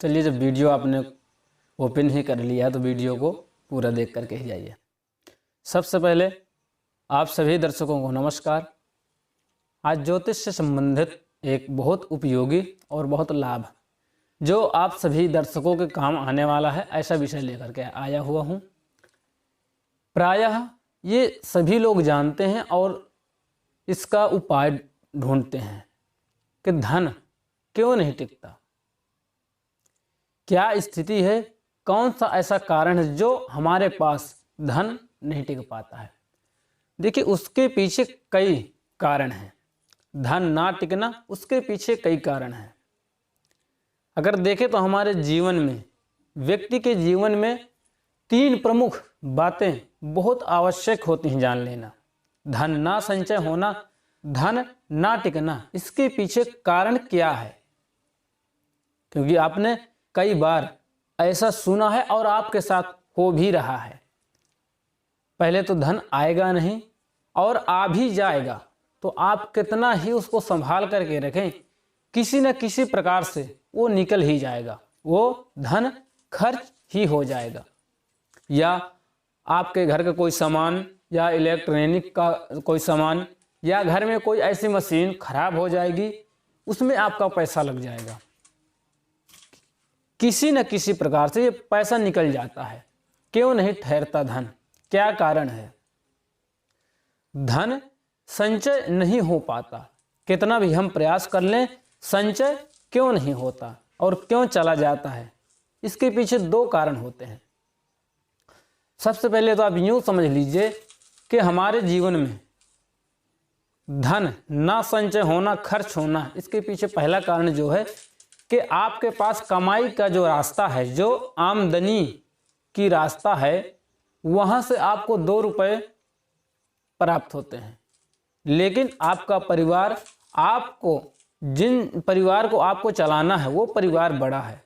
चलिए, जब वीडियो आपने ओपन ही कर लिया तो वीडियो को पूरा देख करके ही जाइए। सबसे पहले आप सभी दर्शकों को नमस्कार। आज ज्योतिष से संबंधित एक बहुत उपयोगी और बहुत लाभ जो आप सभी दर्शकों के काम आने वाला है, ऐसा विषय लेकर के आया हुआ हूँ। प्रायः ये सभी लोग जानते हैं और इसका उपाय ढूंढते हैं कि धन क्यों नहीं टिकता, क्या स्थिति है, कौन सा ऐसा कारण है जो हमारे पास धन नहीं टिक पाता है। देखिए, उसके पीछे कई कारण हैं। धन ना टिकना, उसके पीछे कई कारण हैं। अगर देखें तो हमारे जीवन में, व्यक्ति के जीवन में 3 प्रमुख बातें बहुत आवश्यक होती हैं जान लेना। धन ना संचय होना, धन ना टिकना, इसके पीछे कारण क्या है? क्योंकि आपने कई बार ऐसा सुना है और आपके साथ हो भी रहा है। पहले तो धन आएगा नहीं और आ भी जाएगा तो आप कितना ही उसको संभाल करके रखें, किसी न किसी प्रकार से वो निकल ही जाएगा, वो धन खर्च ही हो जाएगा। या आपके घर का कोई सामान या इलेक्ट्रॉनिक का कोई सामान या घर में कोई ऐसी मशीन खराब हो जाएगी, उसमें आपका पैसा लग जाएगा। किसी न किसी प्रकार से ये पैसा निकल जाता है। क्यों नहीं ठहरता धन? क्या कारण है? धन संचय नहीं हो पाता। कितना भी हम प्रयास कर लें, संचय क्यों नहीं होता और क्यों चला जाता है? इसके पीछे 2 कारण होते हैं। सबसे पहले तो आप यूं समझ लीजिए कि हमारे जीवन में धन ना संचय होना, खर्च होना, इसके पीछे पहला कारण जो है कि आपके पास कमाई का जो रास्ता है, जो आमदनी की रास्ता है, वहाँ से आपको 2 रुपये प्राप्त होते हैं। लेकिन आपका परिवार, आपको जिन परिवार को आपको चलाना है वो परिवार बड़ा है,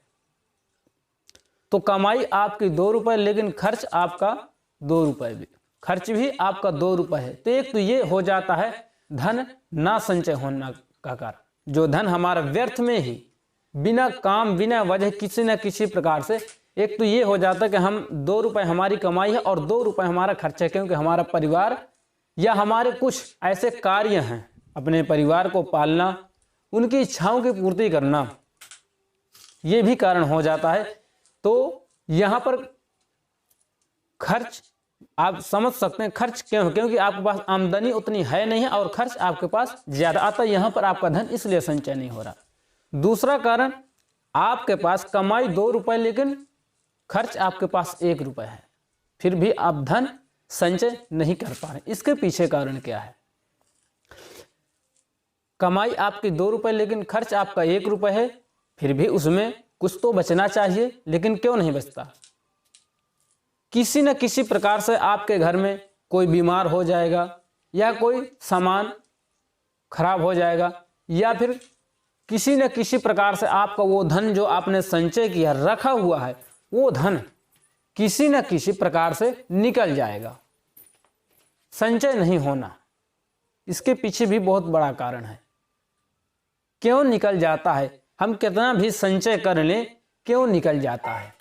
तो कमाई आपकी 2 रुपये, लेकिन खर्च आपका 2 रुपये भी, खर्च भी आपका 2 रुपये है। तो एक तो ये हो जाता है धन ना संचय होना का कारण। जो धन हमारा व्यर्थ में ही, बिना काम, बिना वजह, किसी न किसी प्रकार से, एक तो ये हो जाता है कि हम 2 रुपये हमारी कमाई है और 2 रुपये हमारा खर्च है, क्योंकि हमारा परिवार या हमारे कुछ ऐसे कार्य हैं, अपने परिवार को पालना, उनकी इच्छाओं की पूर्ति करना, ये भी कारण हो जाता है। तो यहाँ पर खर्च आप समझ सकते हैं। खर्च क्यों है? क्योंकि आपके पास आमदनी उतनी है नहीं है और खर्च आपके पास ज़्यादा आता है। यहाँ पर आपका धन इसलिए संचय नहीं हो रहा। दूसरा कारण, आपके पास कमाई 2 रुपये, लेकिन खर्च आपके पास 1 रुपये है, फिर भी आप धन संचय नहीं कर पा रहे। इसके पीछे कारण क्या है? कमाई आपकी 2 रुपये, लेकिन खर्च आपका 1 रुपये है, फिर भी उसमें कुछ तो बचना चाहिए, लेकिन क्यों नहीं बचता? किसी न किसी प्रकार से आपके घर में कोई बीमार हो जाएगा, या कोई सामान खराब हो जाएगा, या फिर किसी न किसी प्रकार से आपका वो धन जो आपने संचय किया, रखा हुआ है, वो धन किसी न किसी प्रकार से निकल जाएगा। संचय नहीं होना, इसके पीछे भी बहुत बड़ा कारण है। क्यों निकल जाता है? हम कितना भी संचय कर लें, क्यों निकल जाता है?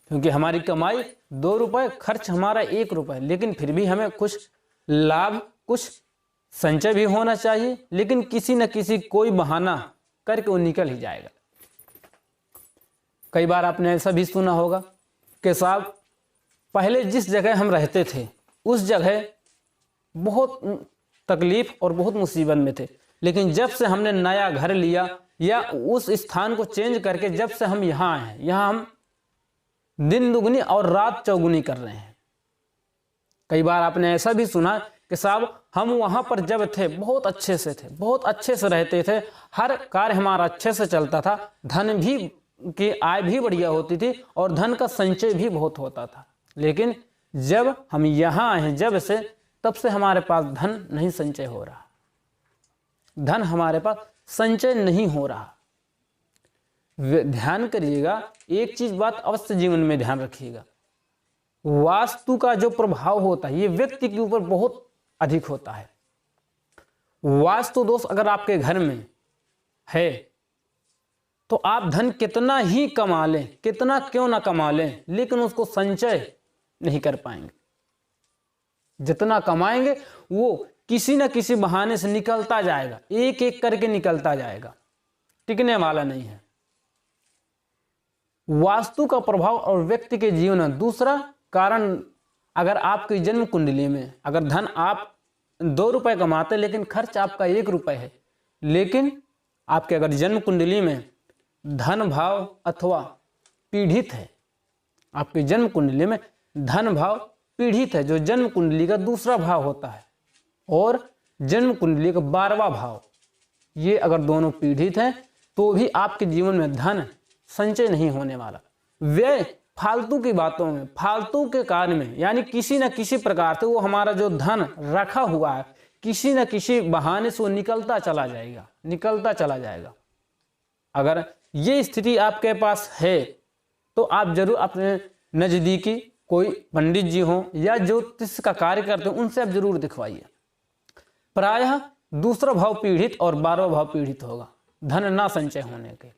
क्योंकि हमारी कमाई 2 रुपये, खर्च हमारा 1 रुपये, लेकिन फिर भी हमें कुछ लाभ, कुछ संचय भी होना चाहिए, लेकिन किसी न किसी कोई बहाना करके वो निकल ही जाएगा। कई बार आपने ऐसा भी सुना होगा कि साहब, पहले जिस जगह हम रहते थे उस जगह बहुत तकलीफ और बहुत मुसीबत में थे, लेकिन जब से हमने नया घर लिया या उस स्थान को चेंज करके जब से हम यहाँ आए हैं, यहाँ हम दिन दुगनी और रात चौगुनी कर रहे हैं। कई बार आपने ऐसा भी सुना कि साहब, हम वहाँ पर जब थे बहुत अच्छे से थे, बहुत अच्छे से रहते थे, हर कार्य हमारा अच्छे से चलता था, धन भी की आय भी बढ़िया होती थी और धन का संचय भी बहुत होता था। लेकिन जब हम यहाँ आए हैं, जब से, तब से हमारे पास धन नहीं संचय हो रहा, धन हमारे पास संचय नहीं हो रहा। ध्यान करिएगा, एक चीज बात अवश्य जीवन में ध्यान रखिएगा, वास्तु का जो प्रभाव होता है ये व्यक्ति के ऊपर बहुत अधिक होता है। वास्तु दोष अगर आपके घर में है तो आप धन कितना ही कमा लें, कितना क्यों ना कमा लें, लेकिन उसको संचय नहीं कर पाएंगे। जितना कमाएंगे वो किसी न किसी बहाने से निकलता जाएगा, एक एक करके निकलता जाएगा, टिकने वाला नहीं है। वास्तु का प्रभाव और व्यक्ति के जीवन में दूसरा कारण, अगर आपकी जन्म कुंडली में अगर धन आप 2 रुपए कमाते लेकिन खर्च आपका 1 रुपए है, लेकिन आपके अगर जन्म कुंडली में धन भाव अथवा पीढ़ित है, आपकी जन्म कुंडली में धन भाव पीढ़ित है, जो जन्म कुंडली का दूसरा भाव होता है, और जन्म कुंडली का 12वां भाव, ये अगर दोनों पीढ़ित हैं तो भी आपके जीवन में धन संचय नहीं होने वाला। व्यय फालतू की बातों में, फालतू के कार्य में, यानी किसी न किसी प्रकार से वो हमारा जो धन रखा हुआ है किसी न किसी बहाने से वो निकलता चला जाएगा, निकलता चला जाएगा। अगर ये स्थिति आपके पास है तो आप जरूर अपने नजदीकी कोई पंडित जी हो या ज्योतिष का कार्य करते हो उनसे आप जरूर दिखवाइए। प्रायः दूसरा भाव पीड़ित और 12वां भाव पीड़ित होगा धन ना संचय होने के।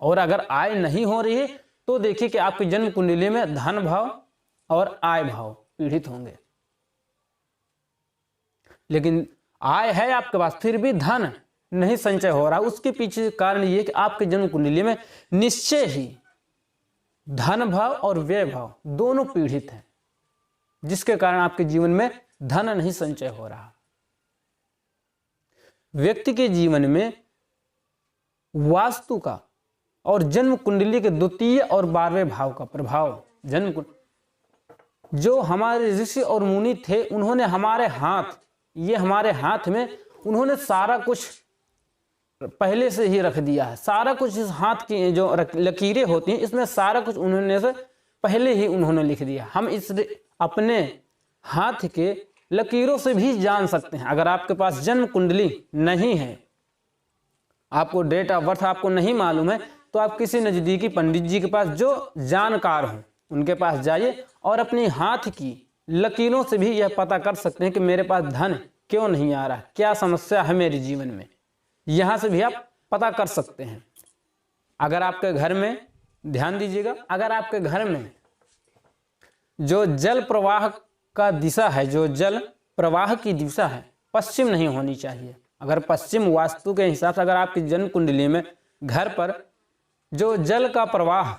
और अगर आय नहीं हो रही है तो देखिए कि आपकी जन्म कुंडली में धन भाव और आय भाव पीड़ित होंगे, लेकिन आय है आपके पास फिर भी धन नहीं संचय हो रहा। उसके पीछे कारण ये कि आपके जन्म कुंडली में निश्चय ही धन भाव और व्यय भाव दोनों पीड़ित हैं, जिसके कारण आपके जीवन में धन नहीं संचय हो रहा। व्यक्ति के जीवन में वास्तु का और जन्म कुंडली के 2 और 12वें भाव का प्रभाव, जो हमारे ऋषि और मुनि थे उन्होंने हमारे हाथ में उन्होंने सारा कुछ पहले से ही रख दिया है। सारा कुछ इस हाथ की जो लकीरें होती हैं इसमें सारा कुछ उन्होंने से पहले ही उन्होंने लिख दिया। हम इस अपने हाथ के लकीरों से भी जान सकते हैं। अगर आपके पास जन्म कुंडली नहीं है, आपको डेट ऑफ बर्थ आपको नहीं मालूम है, तो आप किसी नज़दीकी पंडित जी के पास जो जानकार हों उनके पास जाइए और अपनी हाथ की लकीरों से भी यह पता कर सकते हैं कि मेरे पास धन क्यों नहीं आ रहा, क्या समस्या है मेरे जीवन में। यहाँ से भी आप पता कर सकते हैं। अगर आपके घर में, ध्यान दीजिएगा, अगर आपके घर में जो जल प्रवाह का दिशा है, जो जल प्रवाह की दिशा है पश्चिम नहीं होनी चाहिए। अगर पश्चिम वास्तु के हिसाब से अगर आपकी जन्म कुंडली में घर पर जो जल का प्रवाह,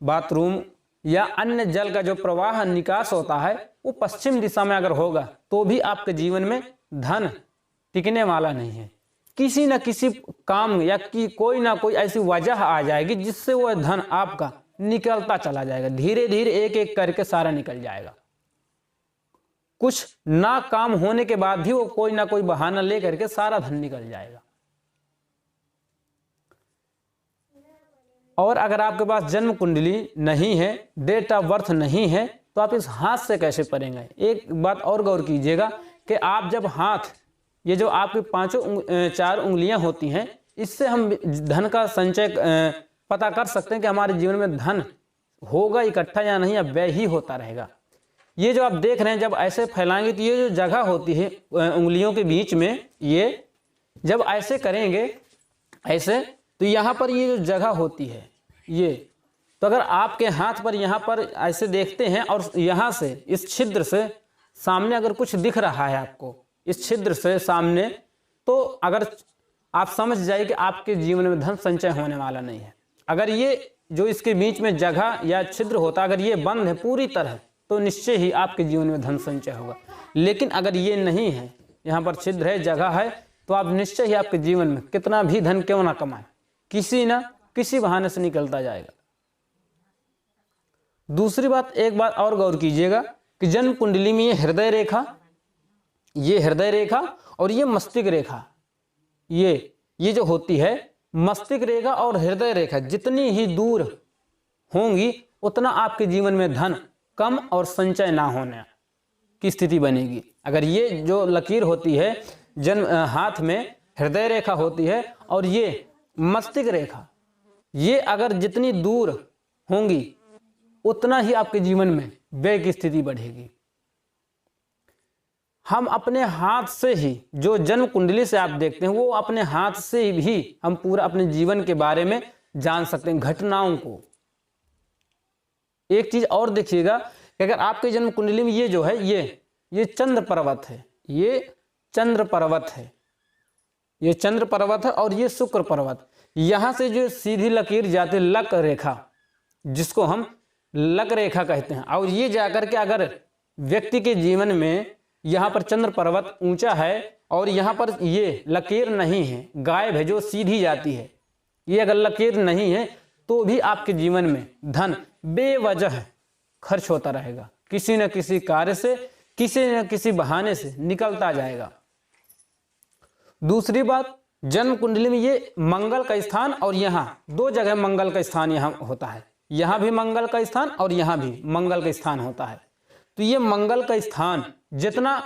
बाथरूम या अन्य जल का जो प्रवाह निकास होता है वो पश्चिम दिशा में अगर होगा तो भी आपके जीवन में धन टिकने वाला नहीं है। किसी न किसी काम या कोई ना कोई ऐसी वजह आ जाएगी जिससे वो धन आपका निकलता चला जाएगा। धीरे धीरे एक एक करके सारा निकल जाएगा। कुछ ना काम होने के बाद भी वो कोई ना कोई बहाना लेकर के सारा धन निकल जाएगा। और अगर आपके पास जन्म कुंडली नहीं है, डेट ऑफ बर्थ नहीं है, तो आप इस हाथ से कैसे पढ़ेंगे। एक बात और गौर कीजिएगा कि आप जब हाथ, ये जो आपकी 4 उंगलियां होती हैं, इससे हम धन का संचय पता कर सकते हैं कि हमारे जीवन में धन होगा इकट्ठा या नहीं, या व्यय ही होता रहेगा। ये जो आप देख रहे हैं जब ऐसे फैलाएंगे तो ये जो जगह होती है उंगलियों के बीच में, ये जब ऐसे करेंगे ऐसे, तो यहाँ पर ये जो जगह होती है ये, तो अगर आपके हाथ पर यहाँ पर ऐसे देखते हैं और यहाँ से इस छिद्र से सामने अगर कुछ दिख रहा है आपको, इस छिद्र से सामने, तो अगर आप समझ जाइए कि आपके जीवन में धन संचय होने वाला नहीं है। अगर ये जो इसके बीच में जगह या छिद्र होता, अगर ये बंद है पूरी तरह, तो निश्चय ही आपके जीवन में धन संचय होगा। लेकिन अगर ये नहीं है, यहाँ पर छिद्र है, जगह है, तो आप निश्चय ही आपके जीवन में कितना भी धन क्यों ना कमाए, किसी ना किसी बहाने से निकलता जाएगा। दूसरी बात, एक बात और गौर कीजिएगा कि जन्म कुंडली में ये हृदय रेखा और ये मस्तिष्क रेखा, ये जो होती है मस्तिष्क रेखा और हृदय रेखा, जितनी ही दूर होंगी उतना आपके जीवन में धन कम और संचय ना होने की स्थिति बनेगी। अगर ये जो लकीर होती है जन्म हाथ में, हृदय रेखा होती है और ये मस्तिष्क रेखा, ये अगर जितनी दूर होंगी उतना ही आपके जीवन में व्यय की स्थिति बढ़ेगी। हम अपने हाथ से ही, जो जन्म कुंडली से आप देखते हैं, वो अपने हाथ से भी हम पूरा अपने जीवन के बारे में जान सकते हैं, घटनाओं को। एक चीज और देखिएगा कि अगर आपके जन्म कुंडली में ये जो है ये चंद्र पर्वत है, ये चंद्र पर्वत है, ये चंद्र पर्वत है और ये शुक्र पर्वत, यहां से जो सीधी लकीर जाती है लक रेखा, जिसको हम लक रेखा कहते हैं, और ये जाकर के अगर व्यक्ति के जीवन में यहाँ पर चंद्र पर्वत ऊंचा है और यहाँ पर ये लकीर नहीं है, गायब है, जो सीधी जाती है, ये अगर लकीर नहीं है तो भी आपके जीवन में धन बेवजह खर्च होता रहेगा, किसी न किसी कार्य से, किसी न किसी बहाने से निकलता जाएगा। दूसरी बात, जन्म कुंडली में ये मंगल का स्थान, और यहाँ दो जगह मंगल का स्थान यहाँ होता है, यहाँ भी मंगल का स्थान और यहाँ भी मंगल का स्थान होता है। तो ये मंगल का स्थान जितना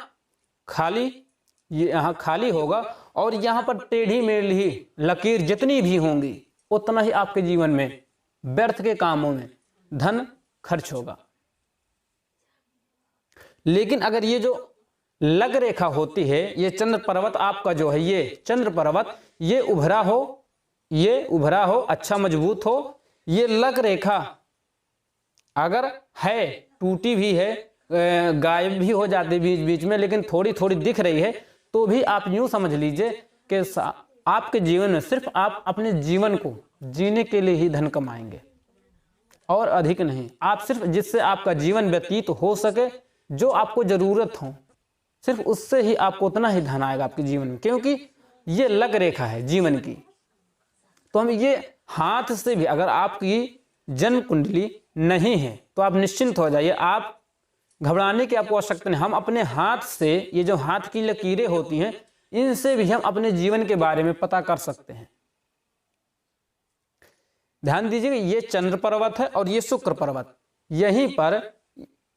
खाली, ये यहाँ खाली होगा और यहाँ पर टेढ़ी मेढ़ी लकीर जितनी भी होंगी, उतना ही आपके जीवन में व्यर्थ के कामों में धन खर्च होगा। लेकिन अगर ये जो लग रेखा होती है, ये चंद्र पर्वत आपका जो है, ये चंद्र पर्वत ये उभरा हो, अच्छा मजबूत हो, ये लग रेखा अगर है, टूटी भी है, गायब भी हो जाती बीच बीच में, लेकिन थोड़ी थोड़ी दिख रही है, तो भी आप यूं समझ लीजिए कि आपके जीवन में सिर्फ आप अपने जीवन को जीने के लिए ही धन कमाएंगे और अधिक नहीं। आप सिर्फ जिससे आपका जीवन व्यतीत हो सके, जो आपको जरूरत हो, सिर्फ उससे ही आपको उतना ही धन आएगा आपके जीवन में, क्योंकि ये लग रेखा है जीवन की। तो हम ये हाथ से भी, अगर आपकी जन्म कुंडली नहीं है तो आप निश्चिंत हो जाइए, आप घबराने की आपको आवश्यकता नहीं। हम अपने हाथ से, ये जो हाथ की लकीरें होती हैं, इनसे भी हम अपने जीवन के बारे में पता कर सकते हैं। ध्यान दीजिए, ये चंद्र पर्वत है और ये शुक्र पर्वत, यहीं पर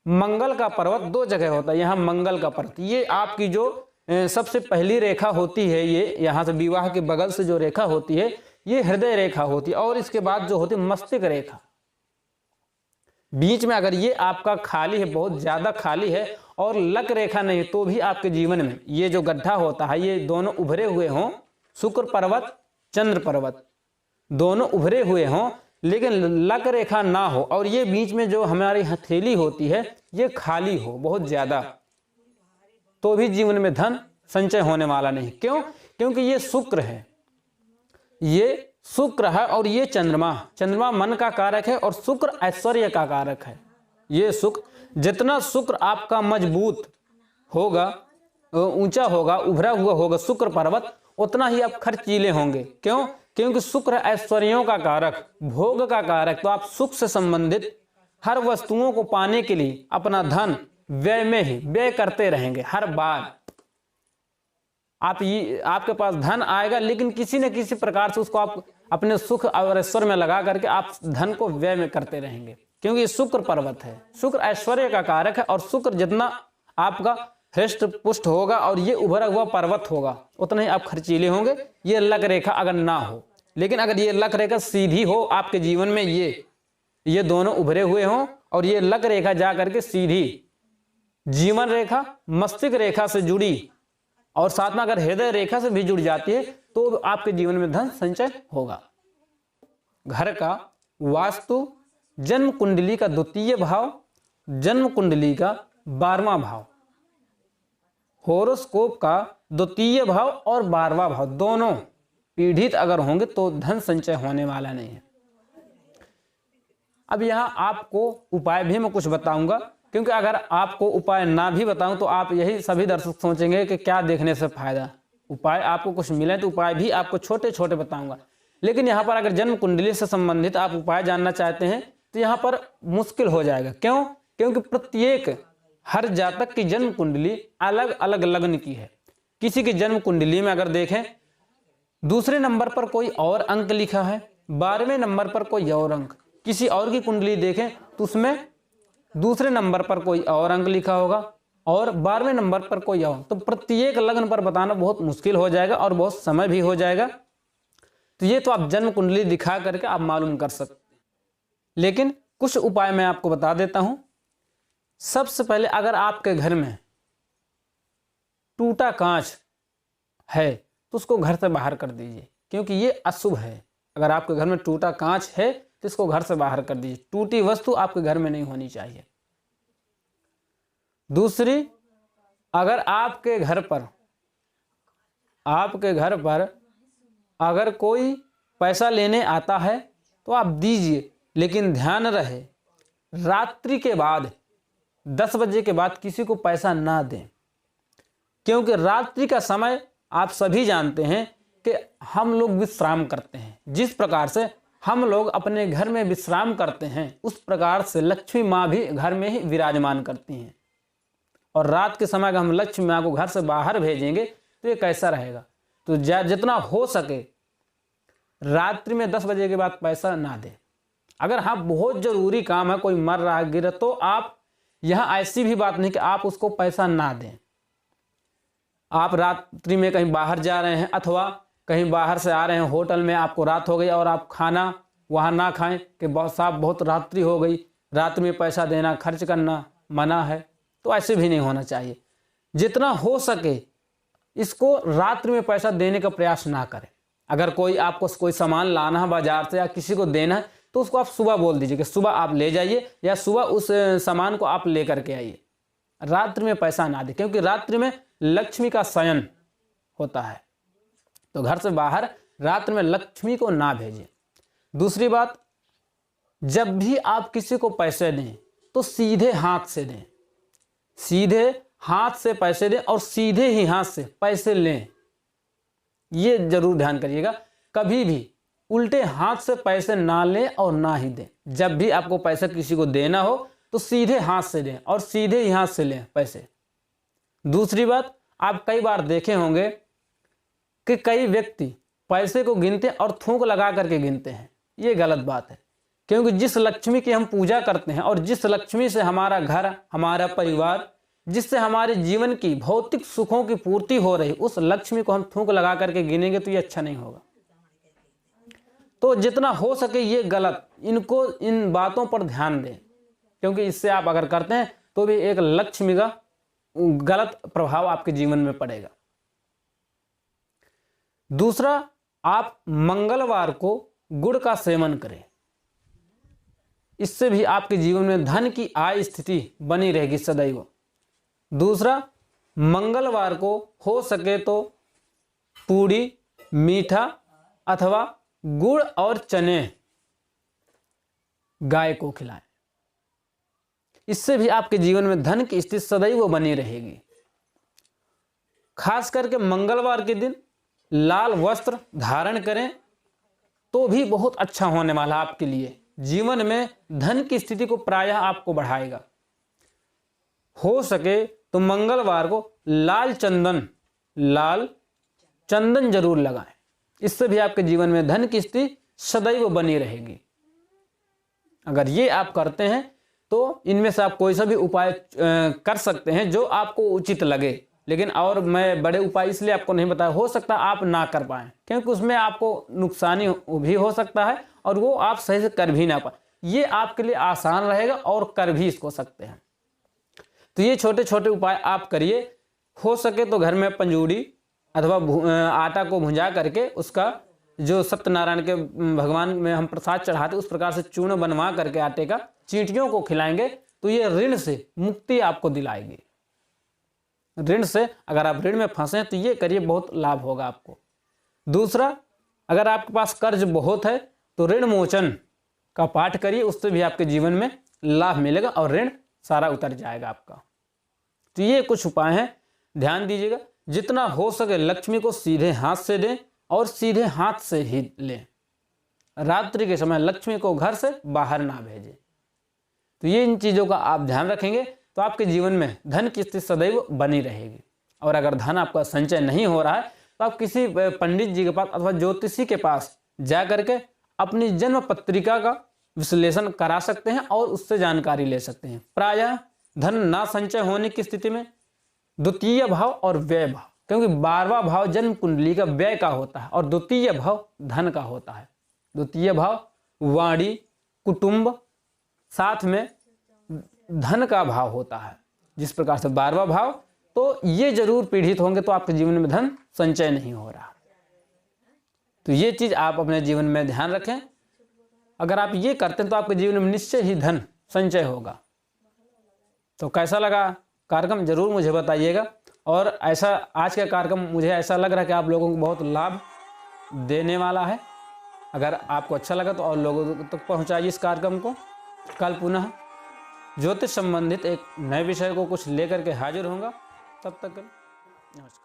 मंगल का पर्वत दो जगह होता है। यहाँ मंगल का पर्वत, ये आपकी जो सबसे पहली रेखा होती है, ये यहाँ से विवाह के बगल से जो रेखा होती है, ये हृदय रेखा होती है, और इसके बाद जो होती है मस्तिष्क रेखा। बीच में अगर ये आपका खाली है, बहुत ज्यादा खाली है और लक रेखा नहीं, तो भी आपके जीवन में ये जो गड्ढा होता है, ये दोनों उभरे हुए हों, शुक्र पर्वत चंद्र पर्वत दोनों उभरे हुए हों, लेकिन लक रेखा ना हो, और ये बीच में जो हमारी हथेली होती है ये खाली हो बहुत ज्यादा, तो भी जीवन में धन संचय होने वाला नहीं। क्यों? क्योंकि ये शुक्र है, ये शुक्र है और ये चंद्रमा मन का कारक है और शुक्र ऐश्वर्य का कारक है। ये शुक्र, जितना शुक्र आपका मजबूत होगा, ऊंचा होगा, उभरा हुआ होगा शुक्र पर्वत, उतना ही आप खर्चीले होंगे। क्यों? क्योंकि शुक्र ऐश्वर्यों का कारक, भोग का कारक। तो आप सुख से संबंधित हर वस्तुओं को पाने के लिए अपना धन व्यय में ही व्यय करते रहेंगे। हर बार आपके पास धन आएगा, लेकिन किसी न किसी प्रकार से उसको आप अपने सुख और ऐश्वर्य में लगा करके आप धन को व्यय में करते रहेंगे, क्योंकि ये शुक्र पर्वत है। शुक्र ऐश्वर्य का कारक है और शुक्र जितना आपका हृष्ट पुष्ट होगा और ये उभरा हुआ पर्वत होगा, उतना ही आप खर्चीले होंगे। ये लक रेखा अगर ना हो, लेकिन अगर ये लक रेखा सीधी हो आपके जीवन में, ये दोनों उभरे हुए हों और ये लक रेखा जा करके सीधी जीवन रेखा मस्तिष्क रेखा से जुड़ी और साथ में अगर हृदय रेखा से भी जुड़ जाती है, तो आपके जीवन में धन संचय होगा। घर का वास्तु, जन्म कुंडली का द्वितीय भाव, जन्म कुंडली का 12वां भाव, होरोस्कोप का द्वितीय भाव और 12वां भाव दोनों पीड़ित अगर होंगे तो धन संचय होने वाला नहीं है। अब यहां आपको उपाय भी मैं कुछ बताऊंगा, क्योंकि अगर आपको उपाय ना भी बताऊं तो आप यही सभी दर्शक सोचेंगे कि क्या देखने से फायदा। उपाय आपको कुछ मिले तो उपाय भी आपको छोटे छोटे बताऊंगा, लेकिन यहाँ पर अगर जन्म कुंडली से संबंधित आप उपाय जानना चाहते हैं तो यहाँ पर मुश्किल हो जाएगा। क्यों? क्योंकि प्रत्येक हर जातक की जन्म कुंडली अलग अलग लग्न की है। किसी की जन्म कुंडली में अगर देखें दूसरे नंबर पर कोई और अंक लिखा है, 12वें नंबर पर कोई और अंक, किसी और की कुंडली देखें तो उसमें दूसरे नंबर पर कोई और अंक लिखा होगा और 12वें नंबर पर कोई और, तो प्रत्येक लग्न पर बताना बहुत मुश्किल हो जाएगा और बहुत समय भी हो जाएगा। तो ये तो आप जन्म कुंडली दिखा करके आप मालूम कर सकते हैं, लेकिन कुछ उपाय मैं आपको बता देता हूं। सबसे पहले अगर आपके घर में टूटा कांच है तो उसको घर से बाहर कर दीजिए, क्योंकि ये अशुभ है। अगर आपके घर में टूटा कांच है तो इसको घर से बाहर कर दीजिए। टूटी वस्तु आपके घर में नहीं होनी चाहिए। दूसरी, अगर आपके घर पर अगर कोई पैसा लेने आता है तो आप दीजिए, लेकिन ध्यान रहे रात्रि के बाद 10 बजे के बाद किसी को पैसा ना दें, क्योंकि रात्रि का समय आप सभी जानते हैं कि हम लोग विश्राम करते हैं। जिस प्रकार से हम लोग अपने घर में विश्राम करते हैं उस प्रकार से लक्ष्मी माँ भी घर में ही विराजमान करती हैं। और रात के समय अगर हम लक्ष्मी माँ को घर से बाहर भेजेंगे तो ये कैसा रहेगा। तो जितना हो सके रात्रि में 10 बजे के बाद पैसा ना दें। अगर हाँ बहुत ज़रूरी काम है, कोई मर रहा गिर, तो आप यहाँ ऐसी भी बात नहीं कि आप उसको पैसा ना दें। आप रात्रि में कहीं बाहर जा रहे हैं अथवा कहीं बाहर से आ रहे हैं, होटल में आपको रात हो गई और आप खाना वहाँ ना खाएं कि बहुत रात्रि हो गई, रात्रि में पैसा देना खर्च करना मना है, तो ऐसे भी नहीं होना चाहिए। जितना हो सके इसको रात्रि में पैसा देने का प्रयास ना करें। अगर आपको कोई सामान लाना है बाजार से या किसी को देना है तो उसको आप सुबह बोल दीजिए कि सुबह आप ले जाइए या सुबह उस सामान को आप ले करके आइए। रात्रि में पैसा ना दें, क्योंकि रात्रि में लक्ष्मी का शयन होता है। तो घर से बाहर रात्रि में लक्ष्मी को ना भेजें। दूसरी बात, जब भी आप किसी को पैसे दें तो सीधे हाथ से दें। सीधे हाथ से पैसे दें और सीधे ही हाथ से पैसे लें। ये जरूर ध्यान करिएगा, कभी भी उल्टे हाथ से पैसे ना लें और ना ही दें। जब भी आपको पैसा किसी को देना हो तो सीधे हाथ से दें और सीधे ही हाथ से लें पैसे। दूसरी बात, आप कई बार देखे होंगे कि कई व्यक्ति पैसे को गिनते और थूक लगा करके गिनते हैं। ये गलत बात है, क्योंकि जिस लक्ष्मी की हम पूजा करते हैं और जिस लक्ष्मी से हमारा घर, हमारा परिवार, जिससे हमारे जीवन की भौतिक सुखों की पूर्ति हो रही, उस लक्ष्मी को हम थूक लगा करके गिनेंगे तो ये अच्छा नहीं होगा। तो जितना हो सके ये गलत, इन बातों पर ध्यान दें, क्योंकि इससे आप अगर करते हैं तो भी एक लक्ष्मी का गलत प्रभाव आपके जीवन में पड़ेगा। दूसरा, आप मंगलवार को गुड़ का सेवन करें। इससे भी आपके जीवन में धन की आय स्थिति बनी रहेगी सदैव। दूसरा, मंगलवार को हो सके तो पूड़ी, मीठा अथवा गुड़ और चने गाय को खिलाएं। इससे भी आपके जीवन में धन की स्थिति सदैव बनी रहेगी। खास करके मंगलवार के दिन लाल वस्त्र धारण करें तो भी बहुत अच्छा होने वाला आपके लिए। जीवन में धन की स्थिति को प्रायः आपको बढ़ाएगा। हो सके तो मंगलवार को लाल चंदन जरूर लगाएं। इससे भी आपके जीवन में धन की स्थिति सदैव बनी रहेगी। अगर ये आप करते हैं तो इनमें से आप कोई सा भी उपाय कर सकते हैं जो आपको उचित लगे। लेकिन और मैं बड़े उपाय इसलिए आपको नहीं बताया, हो सकता है आप ना कर पाएं, क्योंकि उसमें आपको नुकसानी भी हो सकता है और वो आप सही से कर भी ना पाए। ये आपके लिए आसान रहेगा और कर भी इसको सकते हैं। तो ये छोटे छोटे उपाय आप करिए। हो सके तो घर में पंजूरी अथवा आटा को भुंजा करके उसका जो सत्यनारायण के भगवान में हम प्रसाद चढ़ाते उस प्रकार से चूर्ण बनवा करके आटे का चींटियों को खिलाएंगे तो ये ऋण से मुक्ति आपको दिलाएगी। ऋण से अगर आप ऋण में फंसे तो ये करिए, बहुत लाभ होगा आपको। दूसरा, अगर आपके पास कर्ज बहुत है तो ऋण मोचन का पाठ करिए, उससे भी आपके जीवन में लाभ मिलेगा और ऋण सारा उतर जाएगा आपका। तो ये कुछ उपाय हैं, ध्यान दीजिएगा। जितना हो सके लक्ष्मी को सीधे हाथ से दें और सीधे हाथ से ही लें। रात्रि के समय लक्ष्मी को घर से बाहर ना भेजें। तो ये इन चीज़ों का आप ध्यान रखेंगे तो आपके जीवन में धन की स्थिति सदैव बनी रहेगी। और अगर धन आपका संचय नहीं हो रहा है तो आप किसी पंडित जी के पास अथवा ज्योतिषी के पास जा करके अपनी जन्म पत्रिका का विश्लेषण करा सकते हैं और उससे जानकारी ले सकते हैं। प्रायः धन ना संचय होने की स्थिति में द्वितीय भाव और व्यय भाव, क्योंकि 12वां भाव जन्म कुंडली का व्यय का होता है और द्वितीय भाव धन का होता है। द्वितीय भाव वाणी, कुटुंब, साथ में धन का भाव होता है। जिस प्रकार से 12वां भाव, तो ये जरूर पीड़ित होंगे तो आपके जीवन में धन संचय नहीं हो रहा। तो ये चीज़ आप अपने जीवन में ध्यान रखें। अगर आप ये करते हैं तो आपके जीवन में निश्चय ही धन संचय होगा। तो कैसा लगा कार्यक्रम ज़रूर मुझे बताइएगा। और ऐसा आज का कार्यक्रम मुझे ऐसा लग रहा है कि आप लोगों को बहुत लाभ देने वाला है। अगर आपको अच्छा लगा तो और लोगों तक पहुंचाइए इस कार्यक्रम को। कल पुनः ज्योतिष संबंधित एक नए विषय को कुछ लेकर के हाजिर होऊंगा। तब तक नमस्कार।